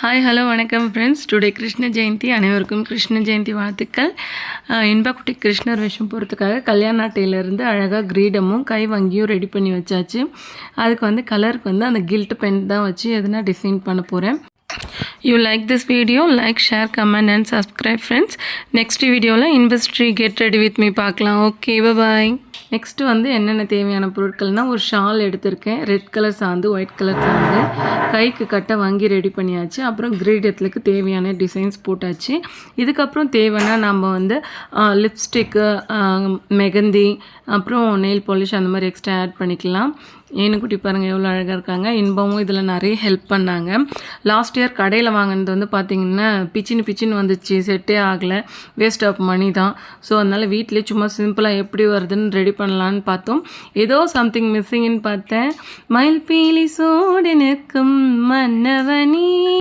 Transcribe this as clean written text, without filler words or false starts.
Hi hello வணக்கம் friends. Today Krishna Jayanthi. அனைவருக்கும் கிருஷ்ண ஜெயந்தி வாழ்த்துக்கள். இன்பக்குட்டி கிருஷ்ணர் வேஷம் போகிறதுக்காக கல்யாண அட்டையிலேருந்து அழகாக கிரீடமும் கை வங்கியும் ரெடி பண்ணி வச்சாச்சு. அதுக்கு வந்து கலருக்கு வந்து அந்த கில்ட் பென் தான் வச்சு எதுனா டிசைன் பண்ண போகிறேன். You like this video, like, share, comment and subscribe friends. Next வீடியோவில் இன்வெஸ்ட்ரி கெட் ரெடி வித் மீ பார்க்கலாம். ஓகே, பாய். நெக்ஸ்ட்டு வந்து என்னென்ன தேவையான பொருட்கள்னால், ஒரு ஷால் எடுத்திருக்கேன். ரெட் கலர் சாந்து, ஒயிட் கலர் சாந்து, கைக்கு கட்டை வாங்கி ரெடி பண்ணியாச்சு. அப்புறம் கிரீடத்துக்கு தேவையான டிசைன்ஸ் போட்டாச்சு. இதுக்கப்புறம் தேவைன்னா நம்ம வந்து லிப்ஸ்டிக்கு, மெகந்தி, அப்புறம் நெயில் பாலிஷ் அந்த மாதிரி எக்ஸ்ட்ரா ஆட் பண்ணிக்கலாம். ஏனுக்குட்டி பாருங்கள் எவ்வளோ அழகாக இருக்காங்க. இன்பமும் இதில் நிறைய ஹெல்ப் பண்ணாங்க. லாஸ்ட் இயர் கடையில் வாங்கினது வந்து பார்த்திங்கன்னா பிச்சின்னு வந்துச்சு, செட்டே ஆகலை, வேஸ்ட் ஆஃப் மணி தான். ஸோ அதனால் வீட்டிலே சும்மா சிம்பிளாக எப்படி வருதுன்னு ரெடி பண்ணலான்னு பார்த்தோம். ஏதோ சம்திங் மிஸ்ஸிங்னு பார்த்தேன். மயில் பீலி சோடு நிற்கும் மன்னவனி